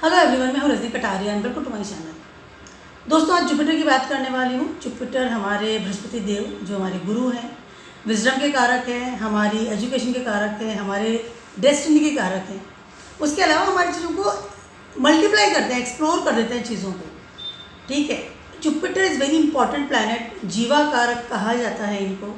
Hello everyone, मैं हूँ Rajni Kataria and welcome to my channel. दोस्तों, आज जुपिटर की बात करने वाली हूँ। जुपिटर हमारे बृहस्पति देव जो हमारे गुरु हैं, विजडम के कारक हैं, हमारी एजुकेशन के कारक हैं, हमारे डेस्टिनी के कारक हैं। उसके अलावा हमारी चीज़ों को मल्टीप्लाई करते हैं, एक्सप्लोर कर देते हैं चीज़ों को। ठीक है, Jupiter is very important planet, जीवा कारक कहा जाता है इनको।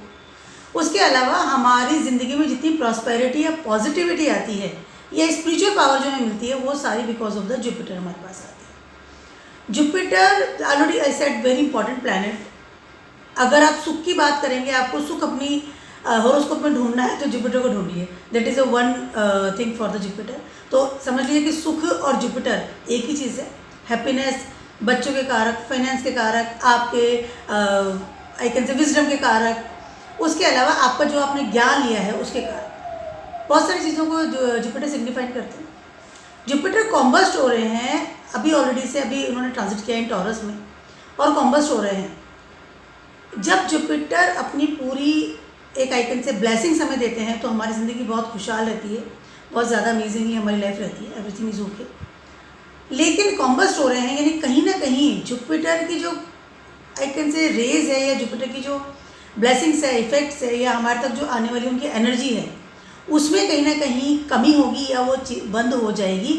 उसके अलावा हमारी ज़िंदगी में जितनी प्रॉस्पेरिटी या पॉजिटिविटी आती है या स्पिरिचुअल पावर जो हमें मिलती है, वो सारी बिकॉज ऑफ द जुपिटर हमारे पास आती है। Jupiter already I said very important planet. अगर आप सुख की बात करेंगे, आपको सुख अपनी हॉरोस्कोप में ढूंढना है तो जुपिटर को ढूंढिए। That is a one thing for the Jupiter. तो समझ लीजिए कि सुख और जुपिटर एक ही चीज़ है। हैप्पीनेस, बच्चों के कारक, फाइनेंस के कारक, आपके आई कैन से विजडम के कारक, उसके अलावा आपका जो आपने ज्ञान लिया है उसके कारक, बहुत सारी चीज़ों को जो जुपिटर सिग्निफाइड करते हैं। जुपिटर कॉम्बस्ट हो रहे हैं अभी ऑलरेडी से, अभी उन्होंने ट्रांजिट किया है टॉरस में और कॉम्बस्ट हो रहे हैं। जब जुपिटर अपनी पूरी एक आइकन से ब्लेसिंग हमें देते हैं तो हमारी ज़िंदगी बहुत खुशहाल रहती है, बहुत ज़्यादा अमेजिंगली हमारी लाइफ रहती है, एवरीथिंग इज ओके। लेकिन कॉम्बस्ट हो रहे हैं यानी कहीं ना कहीं जुपिटर की जो आइकन से रेज है या जुपिटर की जो ब्लेसिंग्स है, इफेक्ट्स है, या हमारे तक जो आने वाली उनकी एनर्जी है, उसमें कहीं ना कहीं कमी होगी या वो बंद हो जाएगी।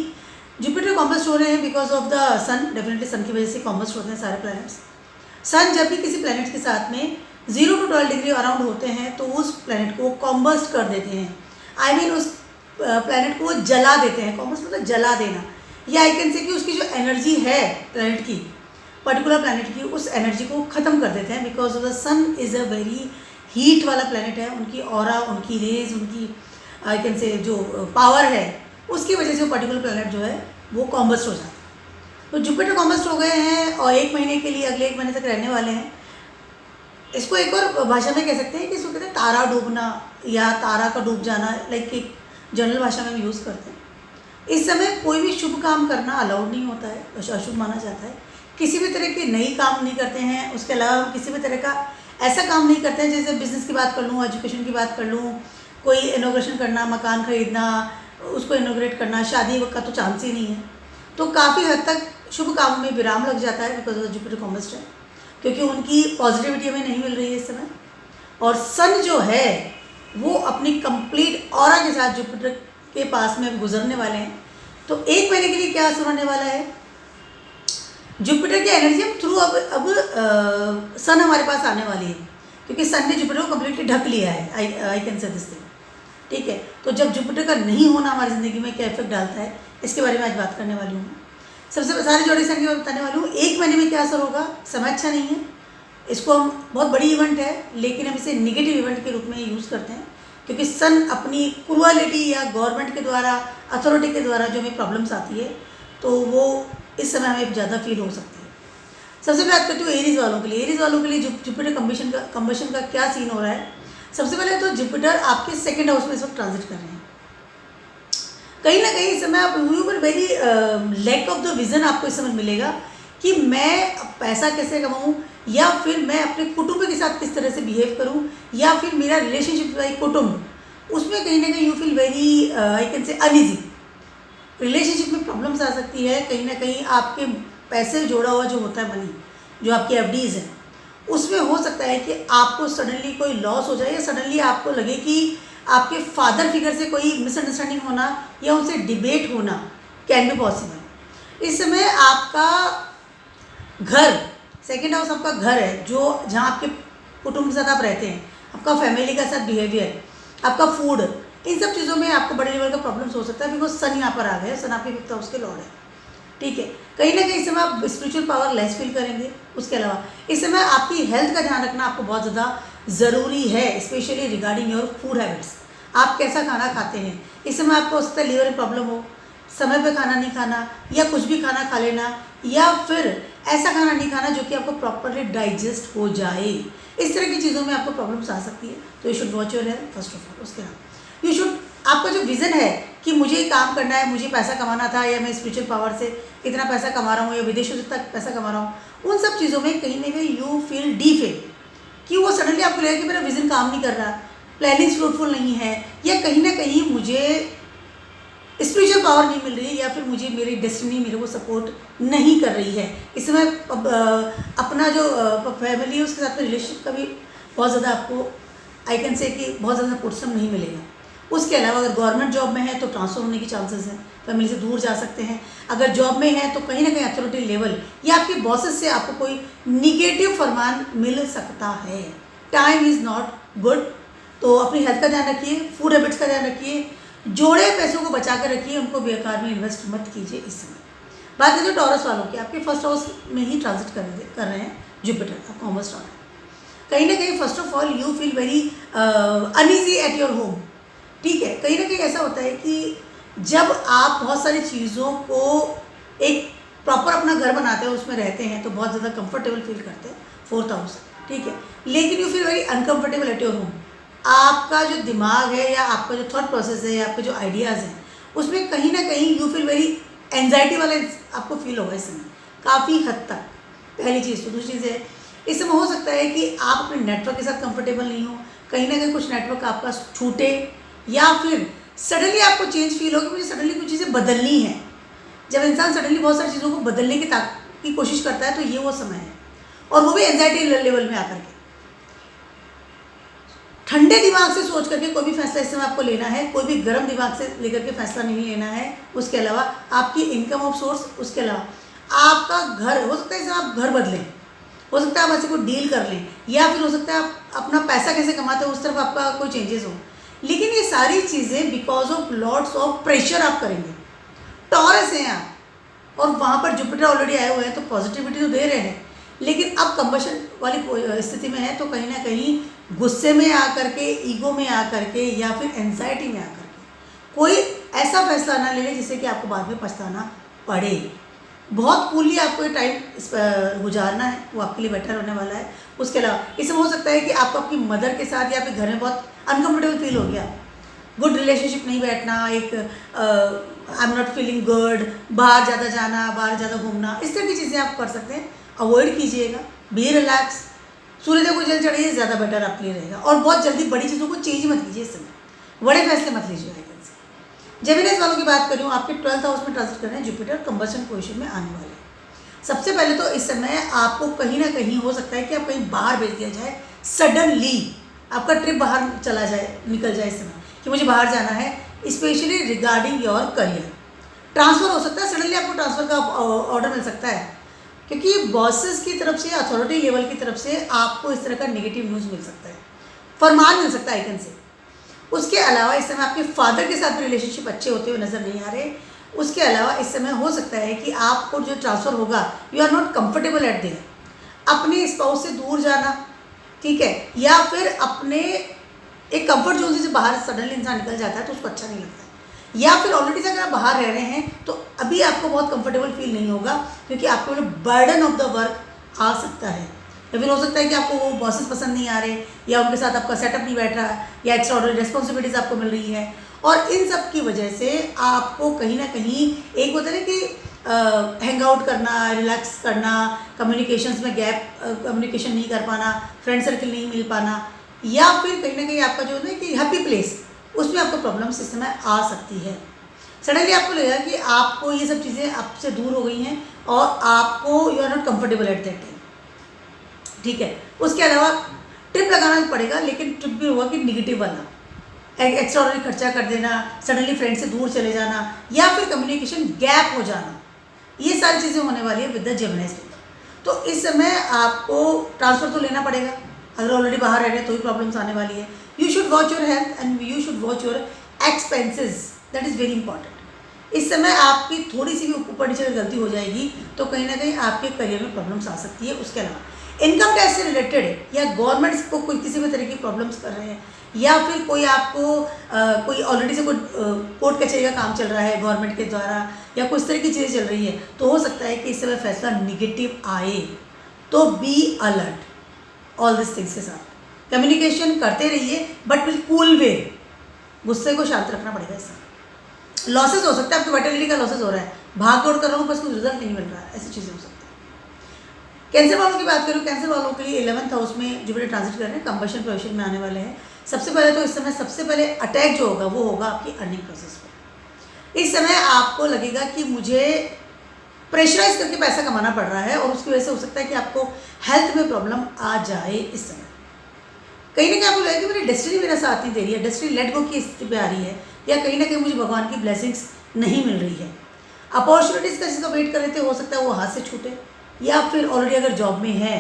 जुपिटर कॉम्बस्ट हो रहे हैं because of the sun. Definitely sun की वजह से कॉम्बस्ट होते हैं सारे प्लैनेट्स। सन जब भी किसी प्लैनेट के साथ में 0 to 12 डिग्री अराउंड होते हैं तो उस प्लैनेट को कॉम्बस्ट कर देते हैं। आई मीन उस प्लैनेट को जला देते हैं। कॉम्बस्ट मतलब जला देना, या आई कैन से कि उसकी जो एनर्जी है प्लैनेट की, पर्टिकुलर प्लैनेट की, उस एनर्जी को ख़त्म कर देते हैं। Because of the sun is a very heat वाला प्लैनेट है। उनकी ऑरा, उनकी रेज, उनकी आई कैन से जो पावर है, उसकी वजह से वो पर्टिकुलर प्लैनेट जो है वो कॉम्बस्ट हो जाता है। तो जुपिटर कॉम्बस्ट हो गए हैं और 1 महीने के लिए, अगले 1 महीने तक रहने वाले हैं। इसको एक और भाषा में कह सकते हैं कि इसको कहते हैं तारा डूबना या तारा का डूब जाना, लाइक एक जनरल भाषा में हम यूज़ करते हैं। इस समय कोई भी शुभ काम करना अलाउड नहीं होता है, अशुभ माना जाता है। किसी भी तरह के नई काम नहीं करते हैं। उसके अलावा हम किसी भी तरह का ऐसा काम नहीं करते हैं, जैसे बिज़नेस की बात कर लूँ, एजुकेशन की बात कर लूँ, कोई इनोग्रेशन करना, मकान खरीदना, उसको इनोग्रेट करना, शादी का तो चांस ही नहीं है। तो काफ़ी हद तक शुभ कामों में विराम लग जाता है बिकॉज ऑफ जुपिटर कॉम्बस्ट है, क्योंकि उनकी पॉजिटिविटी हमें नहीं मिल रही है इस समय। और सन जो है वो अपनी कंप्लीट ऑरा के साथ जुपिटर के पास में गुजरने वाले हैं। तो 1 महीने के लिए क्या असर होने वाला है, जुपिटर की एनर्जी हम थ्रू अब सन हमारे पास आने वाली है, क्योंकि सन ने जुपिटर को कम्प्लीटली ढक लिया है। आई कैन से दिस थिंग। ठीक है, तो जब जुपिटर का नहीं होना हमारी ज़िंदगी में क्या इफेक्ट डालता है, इसके बारे में आज बात करने वाली हूँ मैं। सबसे सारे जोड़ी सन की बात बताने वाली हूँ। 1 महीने में क्या असर होगा, समय अच्छा नहीं है। इसको हम बहुत बड़ी इवेंट है, लेकिन हम इसे निगेटिव इवेंट के रूप में यूज़ करते हैं, क्योंकि सन अपनी क्रुअलिटी या गवर्नमेंट के द्वारा, अथॉरिटी के द्वारा जो हमें प्रॉब्लम्स आती है, तो वो इस समय हमें ज़्यादा फील हो सकती है। सबसे पहले बात करती हूँ एरीज वालों के लिए। एरीज वालों के लिए जुपिटर कम्बशन का क्या सीन हो रहा है। सबसे पहले तो जुपिटर आपके 2nd हाउस में इस वक्त ट्रांजिट कर रहे हैं। कहीं ना कहीं इस समय आप very lack of the vision आपको इस समय मिलेगा कि मैं पैसा कैसे कमाऊँ, या फिर मैं अपने कुटुंब के साथ किस तरह से बिहेव करूँ, या फिर मेरा रिलेशनशिप बाई कुटुंब, उसमें कहीं ना कहीं you feel very I can से अनईजी। रिलेशनशिप में प्रॉब्लम्स आ सकती है। कहीं ना कहीं आपके पैसे जोड़ा हुआ जो होता है, मनी जो आपकी एफडीज़ है, उसमें हो सकता है कि आपको सडनली कोई लॉस हो जाए, या सडनली आपको लगे कि आपके फादर फिगर से कोई मिसअंडरस्टैंडिंग होना या उनसे डिबेट होना कैन बी पॉसिबल। इस समय आपका घर, 2nd हाउस आपका घर है, जो जहाँ आपके कुटुंब के साथ आप रहते हैं, आपका फैमिली का साथ बिहेवियर, आपका फूड, इन सब चीज़ों में आपको बड़े लेवल का प्रॉब्लम्स हो सकता है, बिकॉज सन यहाँ पर आ गए। सन आपके 5th हाउस के लॉर्ड है। ठीक है, कहीं ना कहीं इस समय आप स्पिरिचुअल पावर लेस फील करेंगे। उसके अलावा इस समय आपकी हेल्थ का ध्यान रखना आपको बहुत ज़्यादा ज़रूरी है, specially regarding your food habits. आप कैसा खाना खाते हैं। इस समय आपको हो सकता है लीवर में प्रॉब्लम हो, समय पे खाना नहीं खाना, या कुछ भी खाना खा लेना, या फिर ऐसा खाना नहीं खाना जो कि आपको प्रॉपरली डाइजेस्ट हो जाए। इस तरह की चीज़ों में आपको प्रॉब्लम्स आ सकती है। तो you should watch your health first of all. उसके अलावा यू शुड, आपका जो विज़न है कि मुझे काम करना है, मुझे पैसा कमाना था, या मैं स्पिरिचुअल पावर से इतना पैसा कमा रहा हूँ, या विदेशों से तक पैसा कमा रहा हूँ, उन सब चीज़ों में कहीं ना कहीं यू फील डीफेल, कि वो सडनली आपको लगेगा कि मेरा विज़न काम नहीं कर रहा, प्लानिंग फ्रूटफुल नहीं है, या कहीं ना कहीं मुझे स्पिरिचुअल पावर नहीं मिल रही है, या फिर मुझे मेरी डेस्टिनी मेरे को सपोर्ट नहीं कर रही है। इस समय अपना जो फैमिली है उसके साथ में रिलेशनशिप का भी बहुत ज़्यादा आपको आई कैन से कि बहुत ज़्यादा परिश्रम नहीं मिलेगा। उसके अलावा अगर गवर्नमेंट जॉब में है तो ट्रांसफ़र होने की चांसेस हैं, फैमिली से दूर जा सकते हैं। अगर जॉब में है तो कहीं ना कहीं अथॉरिटी लेवल या आपके बॉसेस से आपको कोई निगेटिव फरमान मिल सकता है। टाइम इज़ नॉट गुड, तो अपनी हेल्थ का ध्यान रखिए, फूड हैबिट्स का ध्यान रखिए, जोड़े पैसों को बचा कर रखिए, उनको बेकार में इन्वेस्ट मत कीजिए इस समय। बात करें टॉरस वालों की, आपके फर्स्ट हाउस में ही ट्रांजिट कर रहे हैं जुपिटर, आप कॉमर्स स्टार है। कहीं ना कहीं first of all you feel very uneasy eight your home. ठीक है, कहीं ना कहीं ऐसा होता है कि जब आप बहुत सारी चीज़ों को एक प्रॉपर अपना घर बनाते हैं, उसमें रहते हैं, तो बहुत ज़्यादा कंफर्टेबल फील करते हैं फोर्थ हाउस। ठीक है, लेकिन you feel very uncomfortable eight your home. आपका जो दिमाग है या आपका जो थॉट प्रोसेस है या आपके जो आइडियाज़ हैं, उसमें कहीं ना कहीं यू फील वेरी एंजाइटी वाला आपको फील होगा इस समय काफ़ी हद तक। पहली चीज़। तो दूसरी चीज़ है, इस समय हो सकता है कि आप अपने नेटवर्क के साथ कंफर्टेबल नहीं हो, कहीं ना कहीं कुछ नेटवर्क आपका छूटे, या फिर सडनली आपको चेंज फील हो कि मुझे सडनली कुछ चीज़ें बदलनी है। जब इंसान सडनली बहुत सारी चीज़ों को बदलने की कोशिश करता है तो ये वो समय है, और वो भी एंजाइटी लेवल में आकर के। ठंडे दिमाग से सोच करके कोई भी फैसला इस समय आपको लेना है, कोई भी गर्म दिमाग से लेकर के फैसला नहीं लेना है। उसके अलावा आपकी इनकम ऑफ सोर्स, उसके अलावा आपका घर, हो सकता है इसमें आप घर बदलें, हो सकता है आप ऐसे कोई डील कर लें, या फिर हो सकता है आप अपना पैसा कैसे कमाते हो उस तरफ आपका कोई चेंजेस हो। लेकिन ये सारी चीज़ें because of lots of pressure आप करेंगे। टॉरस हैं आप, और वहाँ पर जुपिटर ऑलरेडी आए हुए हैं, तो पॉजिटिविटी तो दे रहे हैं, लेकिन अब कंबशन वाली स्थिति में है, तो कहीं ना कहीं गुस्से में आकर के, ईगो में आकर के, या फिर एंजाइटी में आकर के कोई ऐसा फैसला ना ले लें जिससे कि आपको बाद में पछताना पड़े। बहुत कूली आपको ये टाइम गुजारना है, वो आपके लिए बेटर होने वाला है। उसके अलावा इसमें हो सकता है कि आपको अपनी मदर के साथ या फिर घर में बहुत अनकम्फर्टेबल फील हो गया, गुड रिलेशनशिप नहीं बैठना, एक I am not feeling good, बाहर ज़्यादा जाना, बाहर ज़्यादा घूमना, इस तरह की चीज़ें आप कर सकते हैं। अवॉइड कीजिएगा, बी रिलैक्स, सूर्यदेव को जल चढ़िए, ज़्यादा बेटर आपके लिए रहेगा। और बहुत जल्दी बड़ी चीज़ों को चेंज मत कीजिए इस समय, बड़े फैसले मत लीजिए आइकन से। जेमिनी वालों की बात करूँ, आपके 12th हाउस में ट्रांजिट कर रहे हैं जुपिटर, कंबशन पोजीशन में आने वाले हैं। सबसे पहले तो इस समय आपको कहीं ना कहीं हो सकता है कि आप कहीं बाहर भेज दिया जाए, सडनली आपका ट्रिप बाहर चला जाए, निकल जाए इस समय कि मुझे बाहर जाना है, specially regarding your career. Transfer हो सकता है, सडनली आपको ट्रांसफ़र का ऑर्डर मिल सकता है, क्योंकि बॉसेस की तरफ से, अथॉरिटी लेवल की तरफ से आपको इस तरह का नेगेटिव न्यूज़ मिल सकता है, फरमान मिल सकता है आइकन से। उसके अलावा इस समय आपके फादर के साथ भी रिलेशनशिप अच्छे होते हुए नज़र नहीं आ रहे। उसके अलावा इस समय हो सकता है कि आपको जो ट्रांसफ़र होगा, you are not comfortable at there, अपने स्पाउस से दूर जाना, ठीक है, या फिर अपने एक कंफर्ट जोन से बाहर सडनली इंसान निकल जाता है तो उसको अच्छा नहीं लगता है। या फिर ऑलरेडी से अगर आप बाहर रह रहे हैं तो अभी आपको बहुत कंफर्टेबल फील नहीं होगा, क्योंकि आपको बर्डन ऑफ द वर्क आ सकता है, या फिर हो सकता है कि आपको वो बॉसेस पसंद नहीं आ रहे, या उनके साथ आपका सेटअप नहीं बैठ रहा, या एक्स्ट्रा ऑर्डिनरी रिस्पॉन्सिबिलिटीज़ आपको मिल रही है। और इन सब की वजह से आपको कहीं ना कहीं एक होता है कि हैंग आउट करना, रिलैक्स करना, कम्युनिकेशंस में गैप, कम्युनिकेशन नहीं कर पाना, फ्रेंड सर्कल नहीं मिल पाना, या फिर कहीं ना कहीं आपका जो है कि हैप्पी प्लेस, उसमें आपको प्रॉब्लम्स इस समय आ सकती है। सडनली आपको लगेगा कि आपको ये सब चीज़ें आपसे दूर हो गई हैं और आपको you are not comfortable at that time, ठीक है। उसके अलावा ट्रिप लगाना पड़ेगा, लेकिन ट्रिप भी होगा कि निगेटिव वाला, एक्स्ट्रा ऑर्डिनरी खर्चा कर देना, सडनली फ्रेंड से दूर चले जाना, या फिर कम्युनिकेशन गैप हो जाना, ये सारी चीज़ें होने वाली है विद द जेमिनी। तो इस समय आपको ट्रांसफ़र तो लेना पड़ेगा, अगर ऑलरेडी बाहर रह रहे हैं तो ही प्रॉब्लम्स आने वाली है। You should watch your health and you should watch your expenses, that is very important. इस समय आपकी थोड़ी सी भी ऊपर नीचे गलती हो जाएगी तो कहीं ना कहीं आपके करियर में प्रॉब्लम्स आ सकती है। उसके अलावा इनकम टैक्स से रिलेटेड या गवर्नमेंट्स को कोई किसी भी तरह की प्रॉब्लम्स कर रहे हैं, या फिर कोई आपको कोई ऑलरेडी से कोई कोर्ट कचहरी का काम चल रहा है गवर्नमेंट के द्वारा, या कुछ तरह की चीज़ें चल रही है, तो हो सकता है कि इस समय फैसला निगेटिव आए। तो be alert all this things के साथ कम्युनिकेशन करते रहिए, बट विल कूल वे, गुस्से को शांत रखना पड़ेगा। इससे लॉसेस हो सकता है, आपकी वाइटलिटी का लॉसेस हो रहा है, भाग दौड़ कर रहा हूँ बस कोई रिजल्ट नहीं मिल रहा है, ऐसी चीज़ें हो सकती है। कैंसर वालों की बात करूँ, कैंसर वालों के लिए 11th हाउस में जुपिटर ट्रांजिट कर रहे हैं, कंबशन पोजीशन में आने वाले हैं। सबसे पहले तो इस समय सबसे पहले अटैक जो होगा वो होगा आपकी अर्निंग प्रोसेस पर। इस समय आपको लगेगा कि मुझे प्रेशराइज करके पैसा कमाना पड़ रहा है और उसकी वजह से हो सकता है कि आपको हेल्थ में प्रॉब्लम आ जाए। इस समय कहीं ना कहीं आपको लगेगा कि मेरी डेस्टिनी मेरा साथ नहीं दे रही है, डेस्टिनी लेट गो की स्थिति पे आ रही है, या कहीं ना कहीं मुझे भगवान की ब्लेसिंग्स नहीं मिल रही है। अपॉर्चुनिटीज़ का जिसका वेट कर रहे थे हो सकता है वो हाथ से छूटे, या फिर ऑलरेडी अगर जॉब में है,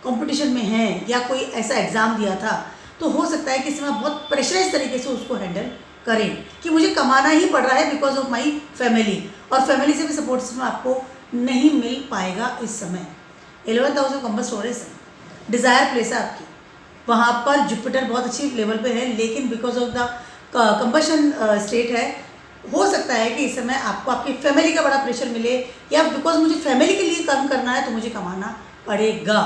कंपटीशन में है, या कोई ऐसा एग्ज़ाम दिया था, तो हो सकता है कि इस समय बहुत प्रेशराइज तरीके से उसको हैंडल करें कि मुझे कमाना ही पड़ रहा है बिकॉज ऑफ माई फैमिली, और फैमिली से भी सपोर्ट सिस्टम आपको नहीं मिल पाएगा इस समय। 11th हाउस में कंबस्ट हो रहे हैं, डिज़ायर प्लेस है आपकी, वहाँ पर जुपिटर बहुत अच्छी लेवल पे है, लेकिन because of the combustion state है, हो सकता है कि इस समय आपको आपकी फैमिली का बड़ा प्रेशर मिले, या बिकॉज मुझे फैमिली के लिए काम करना है तो मुझे कमाना पड़ेगा।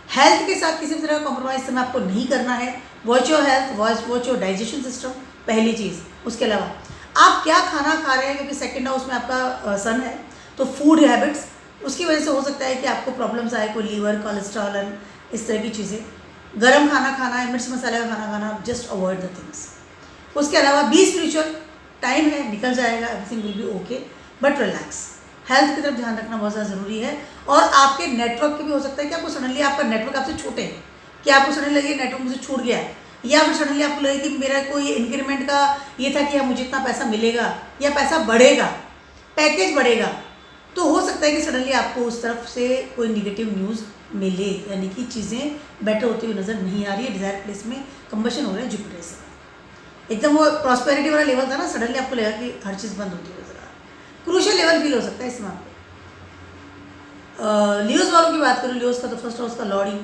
हेल्थ के साथ किसी भी तरह का कॉम्प्रोमाइज़ इस समय आपको नहीं करना है। Watch your health, watch your digestion system, पहली चीज़। उसके अलावा आप क्या खाना खा रहे हैं, क्योंकि सेकेंड हाउस में आपका सन है, तो फूड हैबिट्स, उसकी वजह से हो सकता है कि आपको प्रॉब्लम्स आए, कोई लीवर, कोलेस्ट्रॉल एंड इस तरह की चीज़ें। गर्म खाना खाना है, मिर्च मसाले का खाना खाना, जस्ट अवॉइड द थिंग्स। उसके अलावा बी स्पिरिचुअल, टाइम है, निकल जाएगा, everything will be okay, but relax. Health की तरफ ध्यान रखना बहुत ज़्यादा ज़रूरी है। और आपके नेटवर्क के भी हो सकता है कि आपको सडनली आपका नेटवर्क आपसे छूटे, कि आपको सडनली लगे नेटवर्क मुझे छूट गया, या फिर सडनली आपको लगे कि मेरा कोई इंक्रीमेंट का ये था कि मुझे इतना पैसा मिलेगा या पैसा बढ़ेगा, पैकेज बढ़ेगा, तो हो सकता है कि सडनली आपको उस तरफ से कोई निगेटिव न्यूज़ मिले, यानी कि चीज़ें बेटर होती हुई नज़र नहीं आ रही है। डिज़ायर प्लेस में कंबशन हो रहा है जुपिटर से, एकदम वो प्रॉस्पेरिटी वाला लेवल था ना, सडनली आपको लगा कि हर चीज़ बंद होती है नजर आ रहा है। क्रूशियल लेवल फील हो सकता है इसमें आपको। लियोज वालों की बात करूँ, लियोज का तो फर्स्ट हाउस का लॉर्ड ही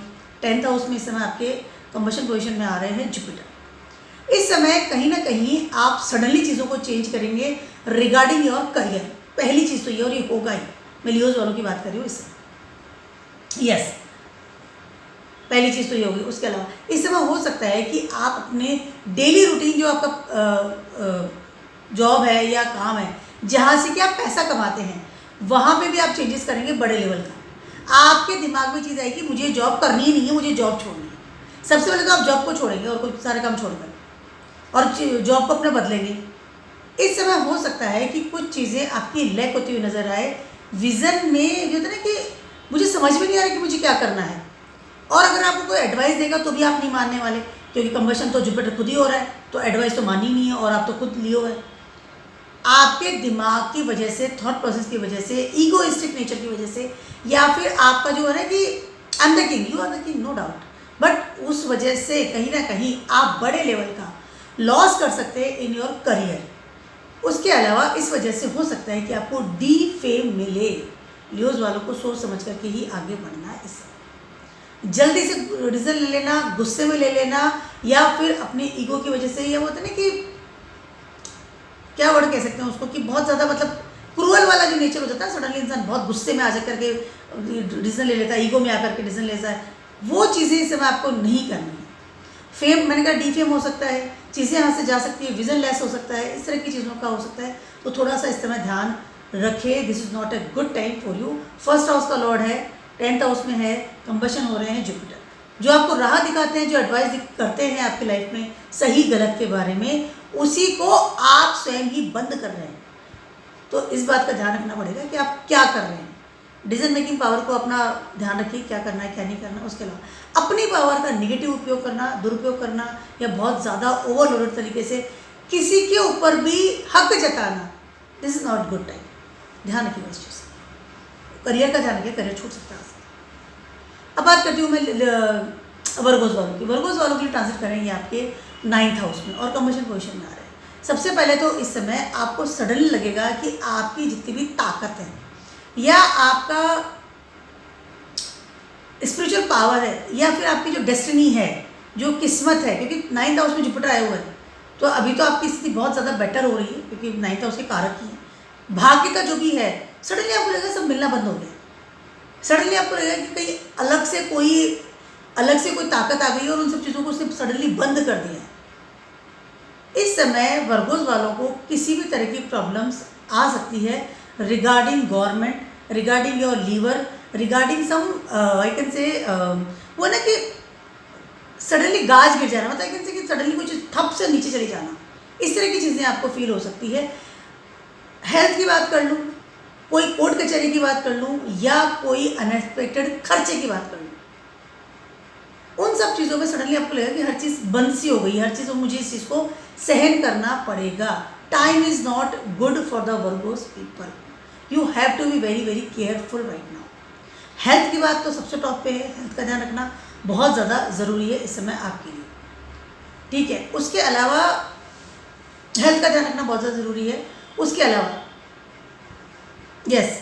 10th हाउस में इस समय आपके कंबशन पोजीशन में आ रहे हैं जुपिटर। इस समय कहीं ना कहीं आप सडनली चीज़ों को चेंज करेंगे रिगार्डिंग योर करियर, पहली चीज़ तो ये, और ये होगा ही। मैं लियोज वालों की बात कर रही हूँ इस समय, यस, पहली चीज़ तो ये होगी। उसके अलावा इस समय हो सकता है कि आप अपने डेली रूटीन जो आपका जॉब है या काम है, जहाँ से कि आप पैसा कमाते हैं, वहाँ पे भी आप चेंजेस करेंगे बड़े लेवल का। आपके दिमाग में चीज़ आएगी मुझे जॉब करनी ही नहीं है, मुझे जॉब छोड़नी है। सबसे पहले तो आप जॉब को छोड़ेंगे और कुछ सारे काम छोड़कर, और जॉब को अपने बदलेंगे। इस समय हो सकता है कि कुछ चीज़ें आपकी लैक होती हुई नज़र आए। विज़न में ये होता है ना कि मुझे समझ में नहीं आ रहा कि मुझे क्या करना है, और अगर आपको कोई एडवाइस देगा तो भी आप नहीं मानने वाले, क्योंकि कंबशन तो जुपिटर खुद ही हो रहा है, तो एडवाइस तो मानी नहीं है, और आप तो खुद लिए हुए हैं। आपके दिमाग की वजह से, थॉट प्रोसेस की वजह से, ईगोइस्टिक नेचर की वजह से, या फिर आपका जो है ना कि I am the king, you are the king, no doubt, but उस वजह से कहीं ना कहीं आप बड़े लेवल का लॉस कर सकते हैं इन योर करियर। उसके अलावा इस वजह से हो सकता है कि आपको डी फेम मिले। लियोज वालों को सोच समझ करके ही आगे बढ़ना है। इससे जल्दी से डिसीजन ले लेना, गुस्से में ले लेना, या फिर अपने ईगो की वजह से, या वो होता है ना कि क्या वर्ड कह सकते हैं उसको, कि बहुत ज़्यादा मतलब क्रूअल वाला जो नेचर हो जाता है, सडनली इंसान बहुत गुस्से में आ जा करके डिसीजन ले लेता है, ईगो में आकर के डिसीजन लेता है, वो चीज़ें इस समय आपको नहीं करनी है। फेम, मैंने कहा डी फेम हो सकता है, चीज़ें यहाँ से जा सकती है, विजन लेस हो सकता है, इस तरह की चीज़ों का हो सकता है, तो थोड़ा सा इस समय ध्यान रखें। This is not a good time for you. First house का लॉर्ड है, 10th हाउस में है, कंबशन हो रहे हैं जुपिटर, जो आपको राह दिखाते हैं, जो एडवाइस करते हैं आपकी लाइफ में सही गलत के बारे में, उसी को आप स्वयं ही बंद कर रहे हैं। तो इस बात का ध्यान रखना पड़ेगा कि आप क्या कर रहे हैं। डिसीजन मेकिंग पावर को अपना ध्यान रखिए, क्या करना है क्या नहीं करना। उसके अलावा अपनी पावर का नेगेटिव उपयोग करना, दुरुपयोग करना, या बहुत ज़्यादा ओवरलोडेड तरीके से किसी के ऊपर भी हक जताना, this is not good time. ध्यान रखिएगा इस चीज़ का। करियर का ध्यान रखिए, करियर छूट सकता है। अब बात करती हूँ मैं वर्गोस वालों की। वर्गोस वालों के लिए ट्रांजिट करेंगे आपके 9th हाउस में और कंबशन पोजीशन में आ रहे हैं। सबसे पहले तो इस समय आपको सडनली लगेगा कि आपकी जितनी भी ताकत है या आपका स्पिरिचुअल पावर है या फिर आपकी जो डेस्टिनी है, जो किस्मत है, क्योंकि 9th हाउस में जुपिटर आए हुए हैं, तो अभी तो आपकी स्थिति बहुत ज़्यादा बेटर हो रही है, क्योंकि 9th हाउस के कारक ही है। भाग्य का जो भी है, सडनली आपको लगेगा सब मिलना बंद हो गया। सडनली आपको लगेगा कि कहीं अलग से कोई ताकत आ गई और उन सब चीज़ों को उसने सडनली बंद कर दिया है। इस समय वर्गोस वालों को किसी भी तरह की प्रॉब्लम्स आ सकती है regarding government, regarding your liver, regarding some I can say वो ना कि सडनली गाज गिर जाना, मतलब आई कैन से कि सडनली कुछ थप से नीचे चली जाना, इस तरह की चीज़ें आपको फील हो सकती है। हेल्थ की बात कर लूँ, कोई कोर्ट कचहरी की बात कर लूँ, या कोई अनएक्सपेक्टेड खर्चे की बात कर लूँ, उन सब चीज़ों में सडनली आपको लगेगा कि हर चीज़ बंद सी हो गई, हर चीज़ मुझे इस चीज़ को सहन करना पड़ेगा. Time is not good for the Virgos people. You have to be very very careful right now. Health की बात तो सबसे टॉप पे है. हेल्थ का ध्यान रखना बहुत ज़्यादा ज़रूरी है इस समय आपके लिए. ठीक है, उसके अलावा हेल्थ का ध्यान रखना बहुत ज़्यादा ज़रूरी है. उसके अलावा यस,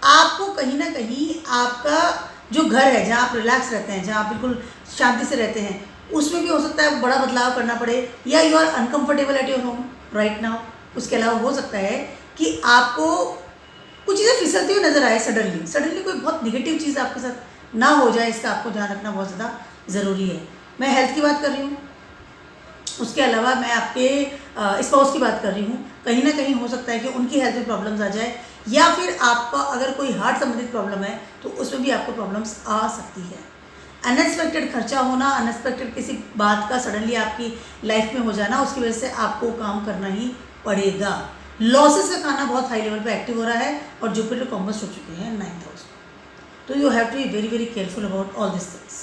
आपको कहीं ना कहीं आपका जो घर है, जहाँ आप रिलैक्स रहते हैं, जहाँ आप बिल्कुल शांति से रहते हैं, उसमें भी हो सकता है बड़ा बदलाव करना पड़े, या you are uncomfortable at your home right now. उसके अलावा हो सकता है कि आपको कुछ चीज़ें फिसलती हुई नज़र आए सडनली कोई बहुत निगेटिव चीज़ आपके साथ ना हो जाए. इसका आपको ध्यान रखना बहुत ज़्यादा ज़रूरी है. मैं हेल्थ की बात कर रही हूँ. उसके अलावा मैं आपके स्पाउस की बात कर रही हूँ. कहीं ना कहीं हो सकता है कि उनकी हेल्थ में प्रॉब्लम्स आ जाए, या फिर आपका अगर कोई हार्ट संबंधित प्रॉब्लम है तो उसमें भी आपको प्रॉब्लम्स आ सकती है. अनएक्सपेक्टेड खर्चा होना, अनएक्सपेक्टेड किसी बात का सडनली आपकी लाइफ में हो जाना, उसकी वजह से आपको काम करना ही पड़ेगा. लॉसेस का खाना बहुत हाई लेवल पे एक्टिव हो रहा है और जुपिटर कॉम्बस्ट हो चुके हैं 9th हाउस में. तो you have to be very very careful about all this things.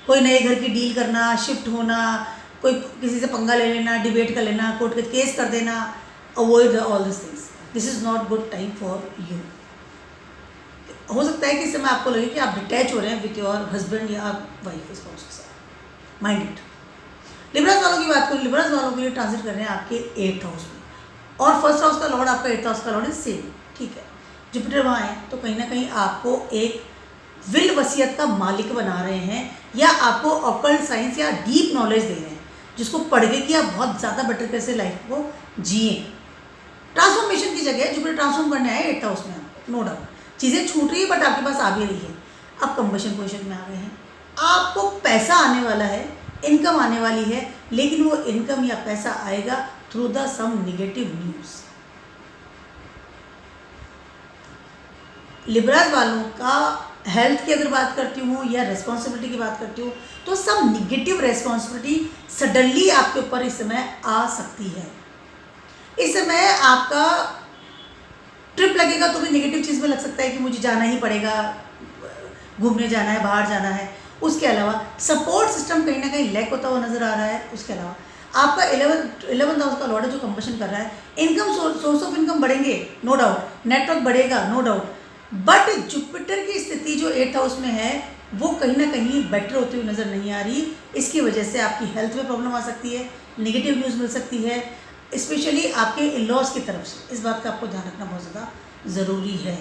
कोई नए घर की डील करना, शिफ्ट होना, कोई किसी से पंगा ले लेना, डिबेट कर लेना, कोर्ट के केस कर देना, avoid all this things. This is not good time for you. हो सकता है कि इस समय आपको लगे कि आप डिटैच हो रहे हैं विथ योर हस्बैंड या वाइफ स्पाउस के साथ. Mind it. लिब्रास वालों की बात करूँ, लिब्रास वालों के लिए ट्रांजिट कर रहे हैं आपके 8th हाउस में, और फर्स्ट हाउस का लॉर्ड आपका 8th हाउस का लॉर्ड है सेम. ठीक है, जुपिटर वहाँ है तो कहीं ना कहीं आपको एक विल वसीयत का मालिक बना रहे हैं, या आपको ऑकल्ट साइंस या डीप नॉलेज दे रहे हैं, जिसको पढ़ के कि आप बहुत ज़्यादा बेटर कैसे लाइफ को जिए. ट्रांसफॉर्मेशन की जगह जुपिटर ट्रांसफॉर्म करने आए 8th हाउस में आपको. नो डाउट चीज़ें छूट रही है बट आपके पास आ भी रही है. आप कंबशन पोजिशन में आ गए हैं. आपको पैसा आने वाला है, इनकम आने वाली है, लेकिन वो इनकम या पैसा आएगा through the some negative news. Libras वालों का हेल्थ की अगर बात करती हूँ या रिस्पॉन्सिबिलिटी की बात करती हूँ, तो सब निगेटिव रिस्पॉन्सिबिलिटी सडनली आपके ऊपर इस समय आ सकती है. इस समय आपका ट्रिप लगेगा तो भी नेगेटिव चीज़ में लग सकता है कि मुझे जाना ही पड़ेगा, घूमने जाना है, बाहर जाना है. उसके अलावा सपोर्ट सिस्टम कहीं ना कहीं लैक होता हुआ नज़र आ रहा है. उसके अलावा आपका 11th हाउस का लॉर्ड है जो कंबशन कर रहा है. इनकम सोर्स ऑफ इनकम बढ़ेंगे नो डाउट, नेटवर्क बढ़ेगा नो डाउट, बट जुपिटर की स्थिति जो 8th हाउस में है वो कहीं ना कहीं बेटर होती हुई नज़र नहीं आ रही. इसकी वजह से आपकी हेल्थ में प्रॉब्लम आ सकती है, निगेटिव न्यूज़ मिल सकती है, स्पेशली आपके इन-लॉज की तरफ से. इस बात का आपको ध्यान रखना बहुत ज़्यादा ज़रूरी है.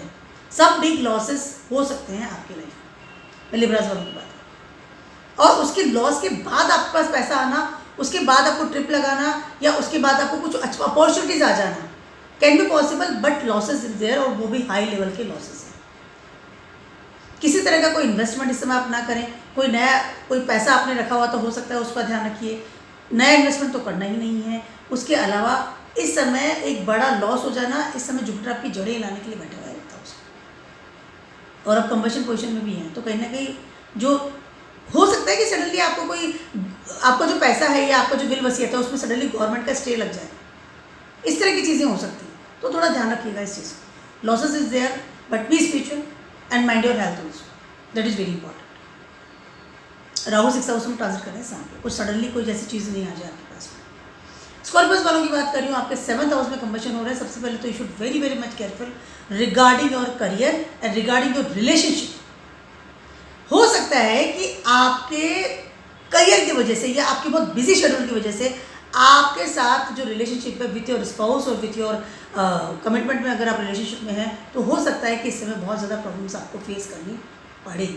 सब बिग लॉसेस हो सकते हैं आपकी लाइफ में, लिब्रास वालों की बात है. और उसके लॉस के बाद आपके पास पैसा आना, उसके बाद आपको ट्रिप लगाना, या उसके बाद आपको कुछ अच्छा अपॉर्चुनिटीज़ आ जाना can be possible, but losses is there, और वो भी हाई लेवल के लॉसेस हैं. किसी तरह का कोई इन्वेस्टमेंट इस समय आप ना करें. कोई पैसा आपने रखा हुआ तो हो सकता है उसका ध्यान रखिए. नया इन्वेस्टमेंट तो करना ही नहीं है. उसके अलावा इस समय एक बड़ा लॉस हो जाना, इस समय जुपिटर आपकी जड़ें हिलाने के लिए बैठा हुआ है और अब कंबशन पोजीशन में भी हैं. तो कहीं ना कहीं जो हो सकता है कि सडनली आपको जो पैसा है या आपका जो विल वसीयत है उसमें सडनली गवर्नमेंट का स्टे लग जाए. इस तरह की चीज़ें हो सकती हैं, तो थोड़ा ध्यान रखिएगा इस चीज़ को. Losses is there but be spiritual and mind your health also, that is very important. Rahu 6th house में ट्रांजिट कर रहे हैं साथ में, कुछ सडनली कोई जैसी चीज़ नहीं आ जाए आपके पास में. स्कॉर्पियोस वालों की बात कर रही हूँ, आपके 7th हाउस में कंबशन हो रहा है. सबसे पहले तो you should very very much careful regarding your career and regarding your relationship. हो सकता है कि आपके करियर की वजह से या आपके बहुत बिजी शेड्यूल की वजह से आपके साथ जो रिलेशनशिप है विथ योर स्पाउस और विथ योर कमिटमेंट में अगर आप रिलेशनशिप में हैं तो हो सकता है कि इस समय बहुत ज़्यादा प्रॉब्लम्स आपको फेस करनी पड़े.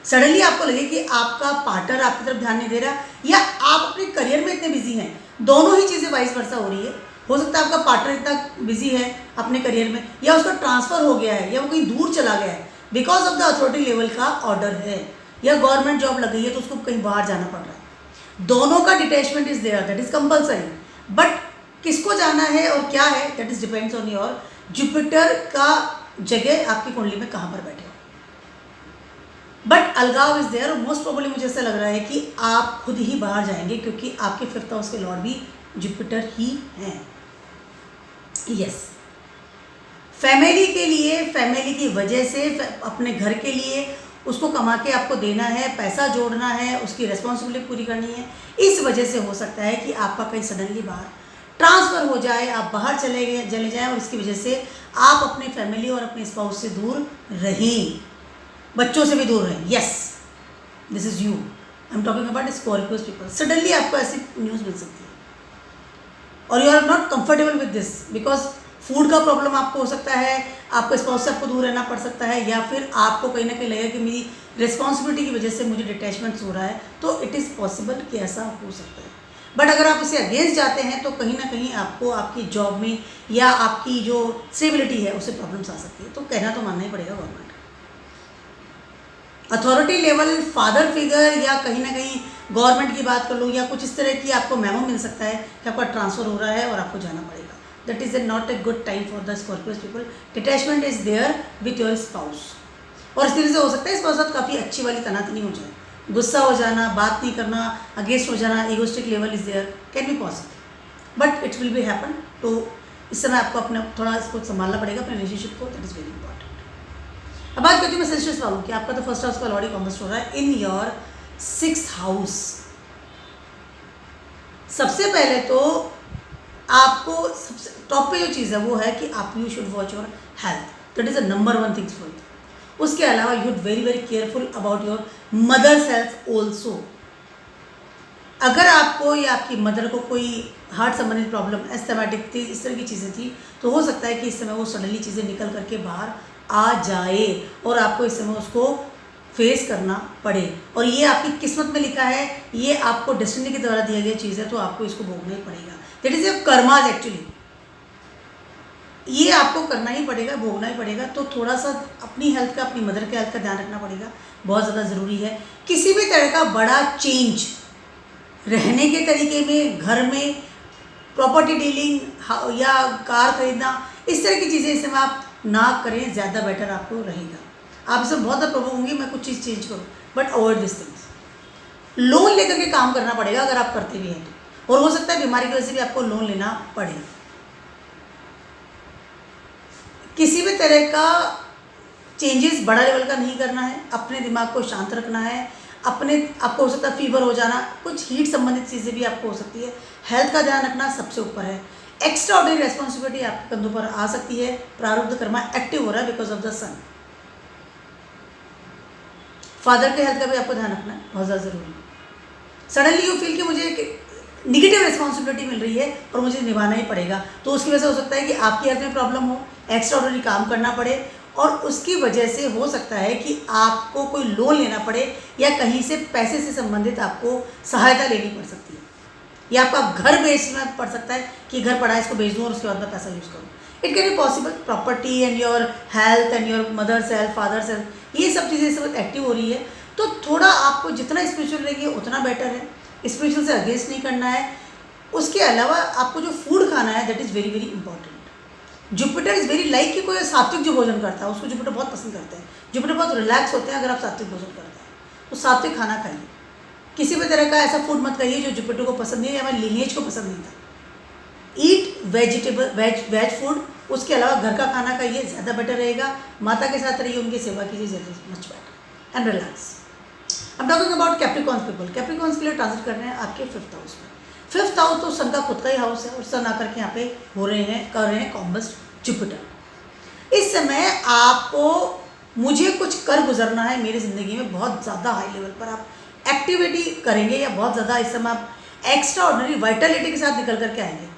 सडनली आपको लगे कि आपका पार्टनर आपकी तरफ ध्यान नहीं दे रहा, या आप अपने करियर में इतने बिजी हैं. दोनों ही चीज़ें वाइस वर्सा हो रही है. हो सकता है आपका पार्टनर इतना बिजी है अपने करियर में, या उसका ट्रांसफ़र हो गया है, या वो कहीं दूर चला गया है because of the authority level का ऑर्डर है, या गवर्नमेंट जॉब लग गई है तो उसको कहीं बाहर जाना पड़ रहा है. दोनों का detachment is there, that is compulsory. But किसको जाना है और क्या है that is depends on your Jupiter का जगह आपकी कुंडली में कहाँ पर बैठे हो. बट अलगाव इज देयर, और मोस्ट प्रोबेबली मुझे ऐसा लग रहा है कि आप खुद ही बाहर जाएंगे, क्योंकि आपके 5th हाउस के लॉर्ड भी जुपिटर ही हैं. यस, फैमिली के लिए, फैमिली की वजह से, अपने घर के लिए उसको कमा के आपको देना है, पैसा जोड़ना है, उसकी रिस्पॉन्सिबिलिटी पूरी करनी है। इस वजह से हो सकता है कि आपका कहीं सडनली बाहर ट्रांसफ़र हो जाए, आप बाहर चले जाएं और इसकी वजह से आप अपनी फैमिली और अपने स्पाउस से दूर रहें, बच्चों से भी दूर रहें। Yes, this is you, I am talking about Scorpios people. Suddenly आपको ऐसी न्यूज़ मिल सकती है और you are not comfortable with this, because food का प्रॉब्लम आपको हो सकता है, आपको स्पाउस से आपको दूर रहना पड़ सकता है, या फिर आपको कहीं ना कहीं लगेगा कि मेरी रिस्पॉन्सिबिलिटी की वजह से मुझे डिटैचमेंट हो रहा है, तो इट इज़ पॉसिबल कि ऐसा हो सकता है। बट अगर आप इसे अगेंस्ट जाते हैं तो कहीं ना कहीं आपको आपकी जॉब में या आपकी जो स्टेबिलिटी है उससे प्रॉब्लम्स आ सकती है। तो कहना तो मानना ही पड़ेगा government authority level, father figure, या कहीं ना कहीं गवर्नमेंट की बात कर लूँ या कुछ इस तरह की आपको मेमो मिल सकता है कि आपका ट्रांसफ़र हो रहा है और आपको जाना पड़ेगा। That is not a good time for the Scorpios people. Detachment is there with your spouse, और इस तरह से हो सकता है स्पाउस साथ काफ़ी अच्छी वाली तनातनी हो जाए, गुस्सा हो जाना, बात नहीं करना, अगेंस्ट हो जाना, egoistic level is there, can be possible, but it will be happen. तो इस समय आपको अपने थोड़ा इसको संभालना पड़ेगा, अपने रिलेशनशिप को। That is very important. अब बात करती हूँ मैं सेंसिटिव वालों की। आपका तो फर्स्ट हाउस का ऑलरेडी कॉम्बस्ट हो रहा है इन योर 6th हाउस। सबसे पहले तो आपको सबसे टॉप पे जो चीज़ है वो है कि आप you should watch your health, that is the number 1 things for you. उसके अलावा you should very very careful about your mother's health also. अगर आपको या आपकी मदर को कोई हार्ट संबंधित प्रॉब्लम, एस्थमेटिक थी, इस तरह की चीज़ें थी, तो हो सकता है कि इस समय वो सडनली चीज़ें निकल करके बाहर आ जाए और आपको इस समय उसको फेस करना पड़े। और ये आपकी किस्मत में लिखा है, ये आपको डेस्टिनी के द्वारा दिया गया चीज़ है, तो आपको इसको भोगना ही पड़ेगा। That is your karmas actually, ये आपको करना ही पड़ेगा, भोगना ही पड़ेगा। तो थोड़ा सा अपनी हेल्थ का, अपनी मदर के हेल्थ का ध्यान रखना पड़ेगा, बहुत ज़्यादा ज़रूरी है। किसी भी तरह का बड़ा चेंज रहने के तरीके में, घर में, प्रॉपर्टी डीलिंग या कार खरीदना, इस तरह की चीज़ें इस समय आप ना करें, ज़्यादा बेटर आपको रहेगा। आप इसमें बहुत ज़्यादा प्रॉब्लम होंगी, मैं कुछ चीज़ चेंज करूँ, but avoid this things. Loan लेकर के काम करना पड़ेगा अगर आप करते भी हैं तो, और हो सकता है बीमारी की वजह से भी आपको लोन लेना पड़े। किसी भी तरह का चेंजेस बड़ा लेवल का नहीं करना है, अपने दिमाग को शांत रखना है। आपको हो सकता है फीवर हो जाना, कुछ हीट संबंधित चीज़ें भी आपको हो सकती है। हेल्थ का ध्यान रखना सबसे ऊपर है। एक्स्ट्रा ऑर्डिनरी रेस्पॉन्सिबिलिटी आपके कंधों पर आ सकती है। प्रारब्ध कर्मा एक्टिव हो रहा है because of the sun. Father के हेल्थ का भी आपको ध्यान रखना है, बहुत ज़्यादा ज़रूरी है। सडनली यू फील कि मुझे निगेटिव रिस्पॉन्सिबिलिटी मिल रही है और मुझे निभाना ही पड़ेगा, तो उसकी वजह से हो सकता है कि आपकी हेल्थ में प्रॉब्लम हो, एक्स्ट्रा ऑर्डिनरी काम करना पड़े, और उसकी वजह से हो सकता है कि आपको कोई लोन लेना पड़े या कहीं से पैसे से संबंधित आपको सहायता लेनी पड़ सकती है, या आपका घर बेचना पड़ सकता है कि घर पड़ा है इसको बेच दूँ और उसके बाद मैं पैसा यूज़ करूँ। It can be possible. Property and your health and your mother's health, father's health, ये सब चीज़ें इस वक्त एक्टिव हो रही है। तो थोड़ा आपको जितना स्पिरिचुअल रहेगी उतना बेटर है, स्पिरिचुअल से अगेंस्ट नहीं करना है। उसके अलावा आपको जो फूड खाना है that is very very important. Jupiter is very like कि कोई सात्विक जो भोजन करता है उसको जुपिटर बहुत पसंद करते हैं। जुपिटर बहुत रिलैक्स होते हैं अगर आप सात्विक भोजन करते हैं, तो सात्विक खाना खाइए। किसी भी तरह का ऐसा फूड मत खाइए जो जुपिटर को पसंद नहीं है या हमारे लिनिएज को पसंद नहीं था। ईट वेजिटेबल, वेज फूड। उसके अलावा घर का खाना खाइए, ज़्यादा बेटर रहेगा। माता के साथ रहिए, उनकी सेवा कीजिए, ज़्यादा मच बेटर एंड रिलैक्स। अब talking about Capricorns people. Capricorns के लिए ट्रांजिट कर रहे हैं आपके 5th हाउस में। 5th हाउस तो सन का खुद का ही हाउस है और सन आकर के यहाँ पे कर रहे हैं कॉम्बस्ट जुपिटर। इस समय आपको मुझे कुछ कर गुजरना है मेरी ज़िंदगी में, बहुत ज़्यादा हाई लेवल पर आप एक्टिविटी करेंगे या बहुत ज़्यादा इस समय आप एक्स्ट्रा ऑर्डिनरी वाइटलिटी के साथ निकल करके आएंगे।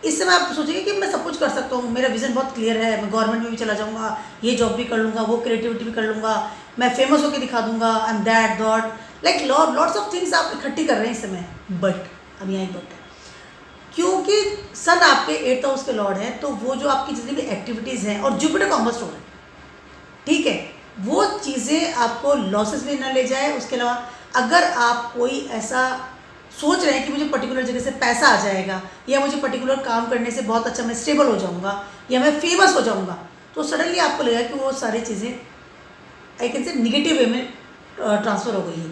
इस समय आप सोचेंगे कि मैं सब कुछ कर सकता हूँ, मेरा विज़न बहुत क्लियर है, मैं गवर्नमेंट में भी चला जाऊँगा, ये जॉब भी कर लूँगा, वो क्रिएटिविटी भी कर लूँगा, मैं फेमस होकर दिखा दूँगा, I am that dot, like lots of things आप इकट्ठी कर रहे हैं इस समय। बट अब यहाँ एक बट है, क्योंकि सन आपके 8th हाउस के लॉर्ड है, तो वो जो आपकी जितनी भी एक्टिविटीज़ हैं और जुपिटर कॉम्बस्ट हो रहा है, ठीक है, वो चीज़ें आपको लॉसेस में ना ले जाए। उसके अलावा अगर आप कोई ऐसा सोच रहे हैं कि मुझे पर्टिकुलर जगह से पैसा आ जाएगा या मुझे पर्टिकुलर काम करने से बहुत अच्छा मैं स्टेबल हो जाऊंगा या मैं फेमस हो जाऊंगा, तो सडनली आपको लगेगा कि वो सारी चीज़ें आई कैन से निगेटिव वे में ट्रांसफ़र हो गई है।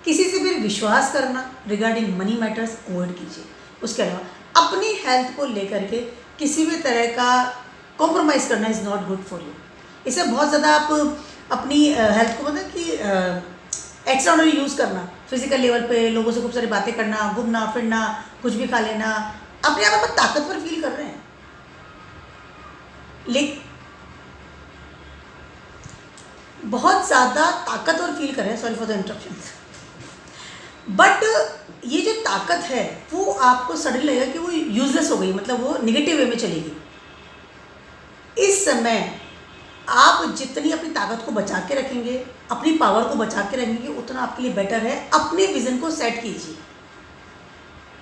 किसी से भी विश्वास करना रिगार्डिंग मनी मैटर्स अवॉइड कीजिए। उसके अलावा अपनी हेल्थ को लेकर के किसी भी तरह का कॉम्प्रोमाइज़ करना is not good for you. इसे बहुत ज़्यादा आप अपनी हेल्थ को मतलब कि एक्स्ट्राऑर्डिनरी यूज़ करना, फिजिकल लेवल पे लोगों से खूब सारी बातें करना, घूमना फिरना, कुछ भी खा लेना, अपने आप में ताकतवर फील कर रहे हैं, लेकिन बहुत ज़्यादा ताकतवर फील कर रहे हैं, sorry for the interruption, but ये जो ताकत है वो आपको सडन लगेगा कि वो यूजलेस हो गई, मतलब वो निगेटिव वे में चलेगी। इस समय आप जितनी अपनी ताकत को बचा के रखेंगे, अपनी पावर को बचा के रखेंगे, उतना आपके लिए बेटर है। अपने विजन को सेट कीजिए,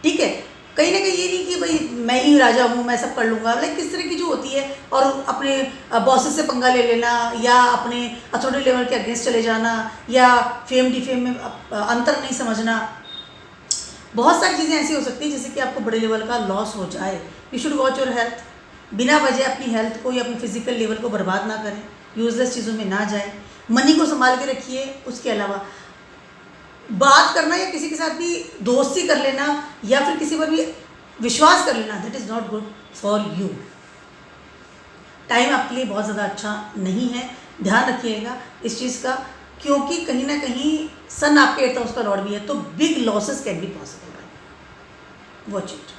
ठीक है। कहीं ना कहीं ये नहीं कि भाई मैं ही राजा हूँ, मैं सब कर लूँगा, लाइक किस तरह की जो होती है, और अपने बॉसेस से पंगा ले लेना, या अपने अथॉरिटी लेवल के अगेंस्ट चले जाना, या फेम डिफेम में अंतर नहीं समझना। बहुत सारी चीज़ें ऐसी हो सकती है जैसे कि आपको बड़े लेवल का लॉस हो जाए। You should watch your health. बिना वजह अपनी हेल्थ को या अपनी फिजिकल लेवल को बर्बाद ना करें, यूजलेस चीज़ों में ना जाए, मनी को संभाल के रखिए। उसके अलावा बात करना या किसी के साथ भी दोस्ती कर लेना या फिर किसी पर भी विश्वास कर लेना, that is not good for you. Time आपके लिए बहुत ज़्यादा अच्छा नहीं है, ध्यान रखिएगा इस चीज़ का, क्योंकि कहीं ना कहीं सन आपके 8th हाउस का लॉर्ड भी है, तो big losses can be possible. Watch it.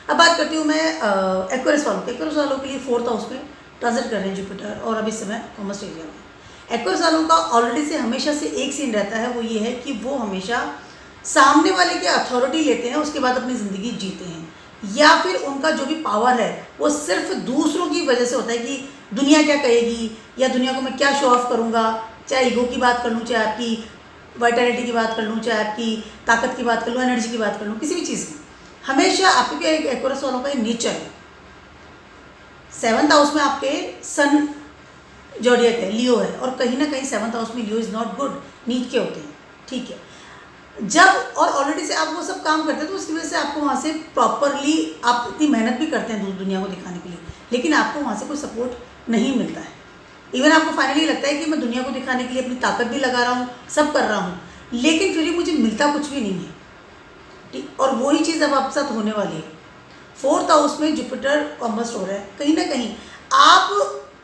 अब बात करती हूँ मैं एक्वेरियस वालों के। एक्वेरियस वालों के लिए 4th हाउस में ट्रांजिट कर रहे हैं जुपिटर, और अभी समय कॉमर्स एरिया में। एक्वेरियस वालों का ऑलरेडी से हमेशा से एक सीन रहता है, वो ये है कि वो हमेशा सामने वाले की अथॉरिटी लेते हैं, उसके बाद अपनी ज़िंदगी जीते हैं, या फिर उनका जो भी पावर है वो सिर्फ दूसरों की वजह से होता है कि दुनिया क्या कहेगी, या दुनिया को मैं क्या शो ऑफ करूँगा, चाहे ईगो की बात कर लूँ, चाहे आपकी वाइटलिटी की बात कर लूँ, चाहे आपकी ताकत की बात कर लूँ, एनर्जी की बात कर लूँ, किसी भी चीज़ की। हमेशा आपके एक्वेरियस वालों का ये नेचर है। 7th हाउस में आपके सन जोडियक है, लियो है, और कहीं ना कहीं 7th हाउस में लियो इज़ नॉट गुड, नीच के होते हैं, ठीक है। जब और ऑलरेडी से आप वो सब काम करते हैं तो उसकी वजह से आपको वहाँ से प्रॉपरली आप इतनी मेहनत भी करते हैं दुनिया को दिखाने के लिए, लेकिन आपको वहाँ से कोई सपोर्ट नहीं मिलता है। इवन आपको फाइनली लगता है कि मैं दुनिया को दिखाने के लिए अपनी ताकत भी लगा रहा हूँ, सब कर रहा हूँ, लेकिन फिर भी मुझे मिलता कुछ भी नहीं है, ठीक। और वही चीज़ अब आपके साथ होने वाली है। 4th हाउस में जुपिटर कॉम्बस्ट हो रहा है। कहीं ना कहीं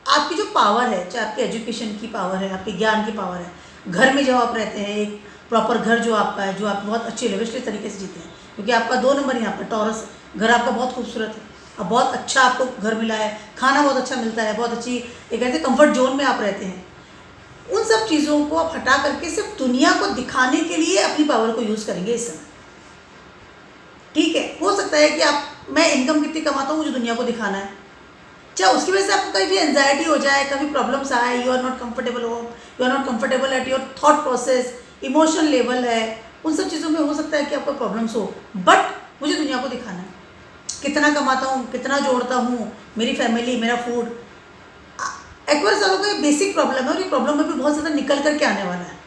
आपकी जो पावर है, चाहे आपकी एजुकेशन की पावर है, आपके ज्ञान की पावर है, घर में जब आप रहते हैं, एक प्रॉपर घर जो आपका है, जो आप बहुत अच्छे लेविश तरीके से जीते हैं, क्योंकि आपका 2 नंबर यहाँ पर टॉरस, घर आपका बहुत खूबसूरत है, और बहुत अच्छा आपको घर मिला है, खाना बहुत अच्छा मिलता है, बहुत अच्छी एक ऐसे कंफर्ट जोन में आप रहते हैं। उन सब चीज़ों को आप हटा करके सिर्फ दुनिया को दिखाने के लिए अपनी पावर को यूज़ करेंगे इस समय, ठीक है। हो सकता है कि मैं इनकम कितनी कमाता हूँ, मुझे दुनिया को दिखाना है, चाहे उसकी वजह से आपको कभी भी एंजाइटी हो जाए, कभी प्रॉब्लम्स आए, यू आर नॉट कंफर्टेबल हो, you are not comfortable at your thought process, emotional level है, उन सब चीज़ों में हो सकता है कि आपको प्रॉब्लम्स हो, बट मुझे दुनिया को दिखाना है, कितना कमाता हूँ, कितना जोड़ता हूँ, मेरी फैमिली, मेरा फूड। एक्वेरियस वालों का ये बेसिक प्रॉब्लम है, और ये प्रॉब्लम में भी बहुत ज़्यादा निकल करके आने वाला है,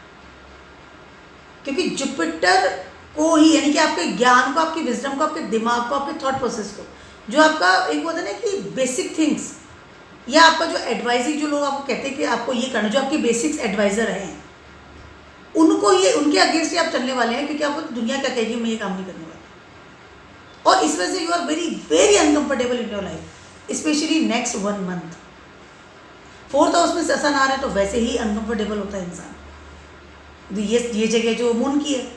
क्योंकि जुपिटर को ही, यानी कि आपके ज्ञान को, आपकी विजडम को, आपके दिमाग को, आपके थॉट प्रोसेस को, जो आपका एक होता है ना कि बेसिक थिंग्स, या आपका जो एडवाइजिंग, जो लोग आपको कहते हैं कि आपको ये करना, जो आपके बेसिक्स एडवाइज़र हैं, उनको ये, उनके अगेंस्ट ही आप चलने वाले हैं, क्योंकि आपको दुनिया क्या कहेगी, मैं ये काम नहीं करने वाला। और इस वजह से you are very very uncomfortable in your life, especially next 1 month. 4th house में सेशन आ रहा है तो वैसे ही अनकंफर्टेबल होता है इंसान। ये जगह जो मून की है,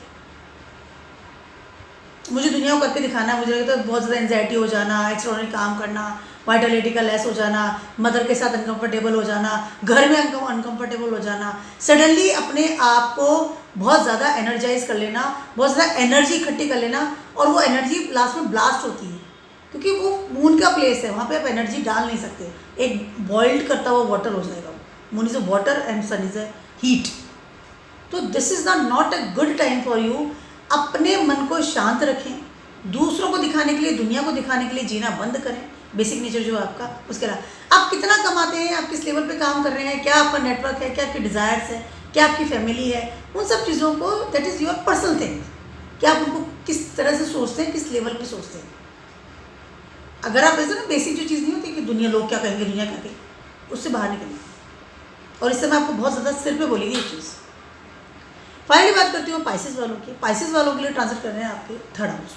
मुझे दुनिया को करके दिखाना है, मुझे तो बहुत ज़्यादा एंजाइटी हो जाना, एक्स्ट्राऑर्डिनरी काम करना, वाइटलिटी का लेस हो जाना, मदर के साथ अनकंफर्टेबल हो जाना, घर में अनकंफर्टेबल हो जाना, सडनली अपने आप को बहुत ज़्यादा एनर्जाइज कर लेना, बहुत ज़्यादा एनर्जी इकट्ठी कर लेना, और वो एनर्जी लास्ट में ब्लास्ट होती है, क्योंकि वो मून का प्लेस है, वहाँ पे आप एनर्जी डाल नहीं सकते, एक बॉइल्ड करता हुआ वाटर हो जाएगा। Moon is a water and sun is a heat. तो this is not a good time for you. अपने मन को शांत रखें, दूसरों को दिखाने के लिए, दुनिया को दिखाने के लिए जीना बंद करें, बेसिक नेचर जो है आपका। उसके अलावा आप कितना कमाते हैं, आप किस लेवल पे काम कर रहे हैं, क्या आपका नेटवर्क है, क्या आपकी डिज़ायर्स है, क्या आपकी फैमिली है, उन सब चीज़ों को, that is your personal thing, कि आप उनको किस तरह से सोचते हैं, किस लेवल पे सोचते हैं। अगर आप ऐसे ना बेसिक जो चीज़ नहीं होती कि दुनिया, लोग क्या कहेंगे, दुनिया क्या कहेंगे, उससे बाहर निकलें। और इस समय आपको बहुत ज़्यादा सिर पे बोलेगी ये चीज़। फाइनली बात करती हूँ पाइसेस वालों की। पाइसेस वालों के लिए ट्रांजिट कर रहे हैं आपके 3rd हाउस।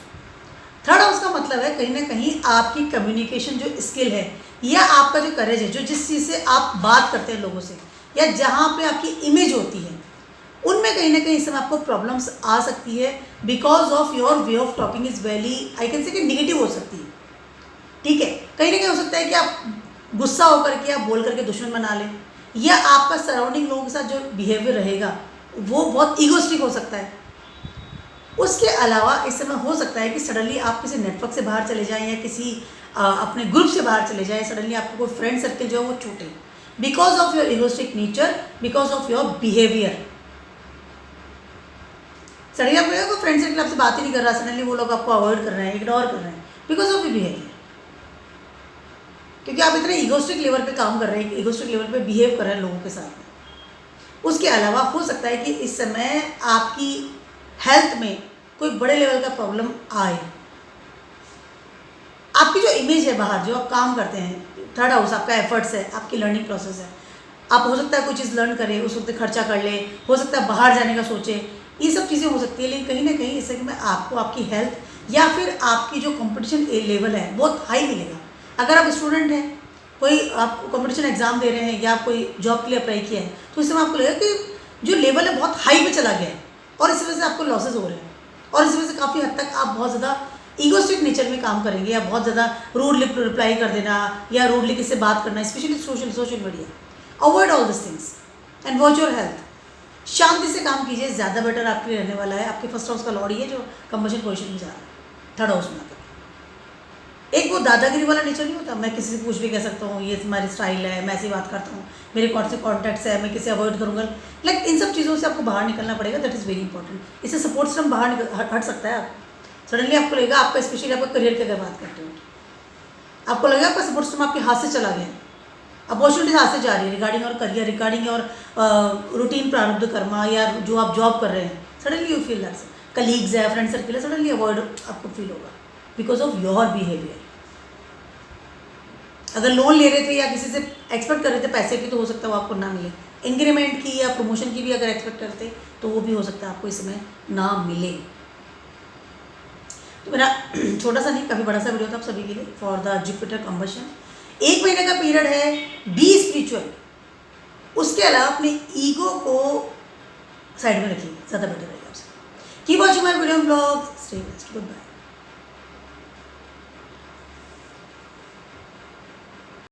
थर्ड हाउस का मतलब है कहीं ना कहीं आपकी कम्युनिकेशन जो स्किल है या आपका जो करेज है, जो जिस चीज़ से आप बात करते हैं लोगों से या जहाँ पे आपकी इमेज होती है, उनमें कहीं ना कहीं इस समय आपको प्रॉब्लम्स आ सकती है because of your way of talking is very, I can से कि निगेटिव हो सकती है। ठीक है, कहीं ना कहीं हो सकता है कि आप गुस्सा होकर के आप बोल करके दुश्मन बना लें, या आपका सराउंडिंग लोगों के साथ जो बिहेवियर रहेगा वो बहुत ईगोस्टिक हो सकता है। उसके अलावा इस समय हो सकता है कि सडनली आप किसी नेटवर्क से बाहर चले जाएं या किसी अपने ग्रुप से बाहर चले जाएं, सडनली आपको कोई फ्रेंड सर्कल जो है वो छूटे because of your egoistic nature, because of your behaviour. Suddenly आपको कोई फ्रेंड सर्कल आपसे बात ही नहीं कर रहा, सडनली वो लोग आपको अवॉइड कर रहे हैं, इग्नोर कर रहे हैं बिकॉज ऑफ योर बिहेवियर, क्योंकि आप इतने ईगोस्टिक लेवल पे काम कर रहे हैं, ईगोस्टिक लेवल पे बिहेव कर रहे हैं लोगों के साथ। उसके अलावा हो सकता है कि इस समय आपकी हेल्थ में कोई बड़े लेवल का प्रॉब्लम आए। आपकी जो इमेज है बाहर, जो आप काम करते हैं, थर्ड हाउस आपका एफर्ट्स है, आपकी लर्निंग प्रोसेस है। आप हो सकता है कोई चीज़ लर्न करें, उस वक्त खर्चा कर ले, हो सकता है बाहर जाने का सोचे, ये सब चीज़ें हो सकती है। लेकिन कहीं ना कहीं इससे में आपको आपकी हेल्थ या फिर आपकी जो कंपटीशन लेवल है बहुत हाई मिलेगा। अगर आप स्टूडेंट हैं, कोई आप कंपटीशन एग्जाम दे रहे हैं या कोई जॉब के लिए अप्लाई किया है, तो इस समय आपको लगेगा कि जो लेवल है बहुत हाई पे चला गया है और इस वजह से आपको लॉसेज हो रहे हैं और इस वजह से काफ़ी हद तक आप बहुत ज़्यादा ईगोस्टिक नेचर में काम करेंगे या बहुत ज़्यादा रूडली रिप्लाई कर देना या रूडली किससे बात करना, specially social media. Avoid all this things and watch your health. शांति से काम कीजिए, ज़्यादा बेटर आपके लिए रहने वाला है। आपके फर्स्ट हाउस का लॉर्ड ही है जो कंबशन पोजिशन में जा रहा है, थर्ड हाउस में आकर। एक वो दादागिरी वाला नेचर नहीं होता, मैं किसी से कुछ भी कह सकता हूँ, ये तुम्हारी स्टाइल है, मैं ऐसी बात करता हूँ, मेरे कौन से कॉन्टैक्ट्स है, मैं किसे अवॉइड करूँगा। लाइक इन सब चीज़ों से आपको बाहर निकलना पड़ेगा, दैट इज़ वेरी इंपॉर्टेंट। इससे सपोर्ट सिस्टम बाहर हट सकता है। आप सडनली आपको लगेगा, आपका स्पेशली आपका करियर की अगर बात करते हो, आपको लगेगा आपका सपोर्ट सिस्टम आपके हाथ से चला गया, अपॉर्चुनिटीज हाथ से जा रही है रिगार्डिंग और करियर, रिगार्डिंग और रूटीन प्रारब्ध कर्मा या जो आप जॉब कर रहे हैं। Suddenly you feel that, colleagues है, फ्रेंड सर्किल है, सडनली अवॉइड आपको फील होगा बिकॉज ऑफ योर बिहेवियर। अगर लोन ले रहे थे या किसी से एक्सपेक्ट कर रहे थे पैसे की, तो हो सकता है वो आपको ना मिले। इंक्रीमेंट की या प्रमोशन की भी अगर एक्सपेक्ट करते तो वो भी हो सकता है आपको इस समय ना मिले। तो मेरा छोटा सा नहीं, काफ़ी बड़ा सा वीडियो था आप सभी के लिए फॉर द जुपिटर कंबशन। 1 महीने का पीरियड है, बी स्पिरिचुअल। उसके अलावा अपने ईगो को साइड में रखिए, ज़्यादा बेटर रहेगा आपसे। Keep watching my video blog, stay best, good bye.